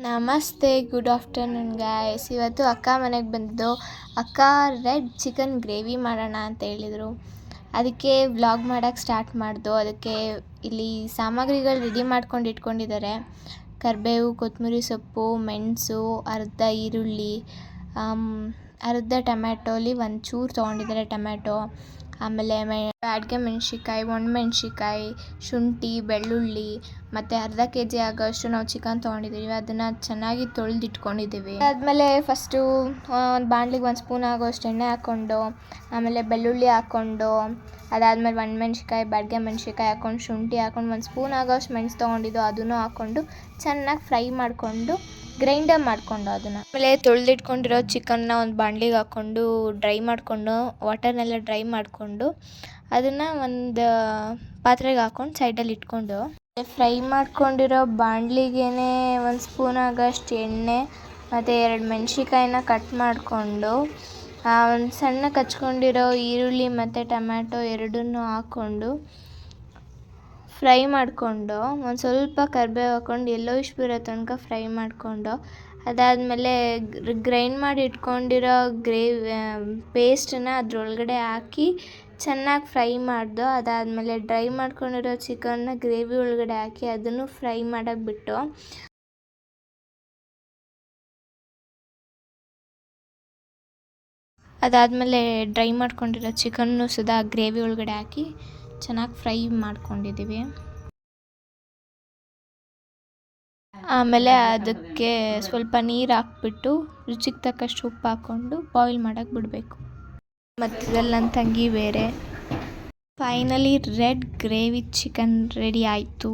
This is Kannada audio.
ನಮಸ್ತೆ, ಗುಡ್ ಆಫ್ಟರ್ನೂನ್ ಗಾಯ್ಸ್. ಇವತ್ತು ಅಕ್ಕ ಮನೆಗೆ ಬಂದಿದ್ದು. ಅಕ್ಕ ರೆಡ್ ಚಿಕನ್ ಗ್ರೇವಿ ಮಾಡೋಣ ಅಂತ ಹೇಳಿದರು. ಅದಕ್ಕೆ ವ್ಲಾಗ್ ಮಾಡೋಕ್ಕೆ ಸ್ಟಾರ್ಟ್ ಮಾಡ್ದು. ಅದಕ್ಕೆ ಇಲ್ಲಿ ಸಾಮಗ್ರಿಗಳು ರೆಡಿ ಮಾಡ್ಕೊಂಡು ಇಟ್ಕೊಂಡಿದ್ದಾರೆ. ಕರಿಬೇವು, ಕೊತ್ತಂಬರಿ ಸೊಪ್ಪು, ಮೆಣಸು, ಅರ್ಧ ಈರುಳ್ಳಿ, ಅರ್ಧ ಟೊಮ್ಯಾಟೋಲಿ ಒಂಚೂರು ತೊಗೊಂಡಿದ್ದಾರೆ ಟೊಮ್ಯಾಟೊ. ಆಮೇಲೆ ಬ್ಯಾಡಗೆ ಮೆಣಸಿಕಾಯಿ, ಒಣಮೆಣ್ಸಿಕಾಯಿ, ಶುಂಠಿ, ಬೆಳ್ಳುಳ್ಳಿ ಮತ್ತು ಅರ್ಧ ಕೆಜಿ ಆಗೋಷ್ಟು ನಾವು ಚಿಕನ್ ತೊಗೊಂಡಿದ್ದೀವಿ. ಅದನ್ನು ಚೆನ್ನಾಗಿ ತೊಳೆದಿಟ್ಕೊಂಡಿದ್ದೀವಿ. ಅದಾದಮೇಲೆ ಫಸ್ಟು ಒಂದು ಬಾಣಲಿಗೆ 1 ಸ್ಪೂನ್ ಆಗೋಷ್ಟು ಎಣ್ಣೆ ಹಾಕ್ಕೊಂಡು, ಆಮೇಲೆ ಬೆಳ್ಳುಳ್ಳಿ ಹಾಕ್ಕೊಂಡು, ಅದಾದಮೇಲೆ ಒಣಮೆಣ್ಸಿಕಾಯಿ, ಬ್ಯಾಡಗೆ ಮೆಣಸಿಕಾಯಿ ಹಾಕ್ಕೊಂಡು, ಶುಂಠಿ ಹಾಕ್ಕೊಂಡು, 1 ಸ್ಪೂನ್ ಆಗೋಷ್ಟು ಮೆಣಸು ತೊಗೊಂಡಿದ್ದು ಅದನ್ನು ಹಾಕ್ಕೊಂಡು ಚೆನ್ನಾಗಿ ಫ್ರೈ ಮಾಡಿಕೊಂಡು ಗ್ರೈಂಡರ್ ಮಾಡಿಕೊಂಡು ಅದನ್ನು. ಆಮೇಲೆ ತೊಳೆದಿಟ್ಕೊಂಡಿರೋ ಚಿಕನ್ನ ಒಂದು ಬಾಣಲಿಗೆ ಹಾಕ್ಕೊಂಡು ಡ್ರೈ ಮಾಡಿಕೊಂಡು, ವಾಟರ್ನೆಲ್ಲ ಡ್ರೈ ಮಾಡಿಕೊಂಡು ಅದನ್ನು ಒಂದು ಪಾತ್ರೆಗೆ ಹಾಕ್ಕೊಂಡು ಸೈಡಲ್ಲಿ ಇಟ್ಕೊಂಡು, ಫ್ರೈ ಮಾಡ್ಕೊಂಡಿರೋ ಬಾಣಲಿಗೆ 1 ಸ್ಪೂನ್ ಆಗೋಷ್ಟು ಎಣ್ಣೆ ಮತ್ತು 2 ಮೆಣಸಿಕಾಯಿನ ಕಟ್ ಮಾಡಿಕೊಂಡು, ಒಂದು ಸಣ್ಣಕ್ಕೆ ಹಚ್ಕೊಂಡಿರೋ ಈರುಳ್ಳಿ ಮತ್ತು ಟೊಮ್ಯಾಟೊ ಎರಡನ್ನೂ ಹಾಕ್ಕೊಂಡು ಫ್ರೈ ಮಾಡಿಕೊಂಡು, ಒಂದು ಸ್ವಲ್ಪ ಕರಿಬೇವು ಹಾಕ್ಕೊಂಡು ಯೆಲ್ಲೋಯಿಶ್ ಬರೋ ತನಕ ಫ್ರೈ ಮಾಡಿಕೊಂಡು, ಅದಾದಮೇಲೆ ಗ್ರೈಂಡ್ ಮಾಡಿ ಇಟ್ಕೊಂಡಿರೋ ಪೇಸ್ಟನ್ನು ಅದ್ರೊಳಗಡೆ ಹಾಕಿ ಚೆನ್ನಾಗಿ ಫ್ರೈ ಮಾಡ್ದು. ಅದಾದಮೇಲೆ ಡ್ರೈ ಮಾಡ್ಕೊಂಡಿರೋ ಚಿಕನ್ನ ಗ್ರೇವಿ ಒಳಗಡೆ ಹಾಕಿ ಅದನ್ನು ಫ್ರೈ ಮಾಡೋಕ್ಕೆ ಬಿಟ್ಟು, ಅದಾದಮೇಲೆ ಡ್ರೈ ಮಾಡ್ಕೊಂಡಿರೋ ಚಿಕನ್ನು ಸುದಾ ಗ್ರೇವಿ ಒಳಗಡೆ ಹಾಕಿ ಚೆನ್ನಾಗಿ ಫ್ರೈ ಮಾಡ್ಕೊಂಡಿದ್ದೀವಿ. ಆಮೇಲೆ ಅದಕ್ಕೆ ಸ್ವಲ್ಪ ನೀರು ಹಾಕ್ಬಿಟ್ಟು ರುಚಿಗೆ ತಕ್ಕಷ್ಟು ಉಪ್ಪು ಹಾಕ್ಕೊಂಡು ಬಾಯ್ಲ್ ಮಾಡೋಕ್ಕೆ ಬಿಡಬೇಕು. ಮಧ್ಯದಲ್ಲಿ ನನ್ನ ತಂಗಿ ಬೇರೆ. Finally red gravy chicken ready ಆಯಿತು.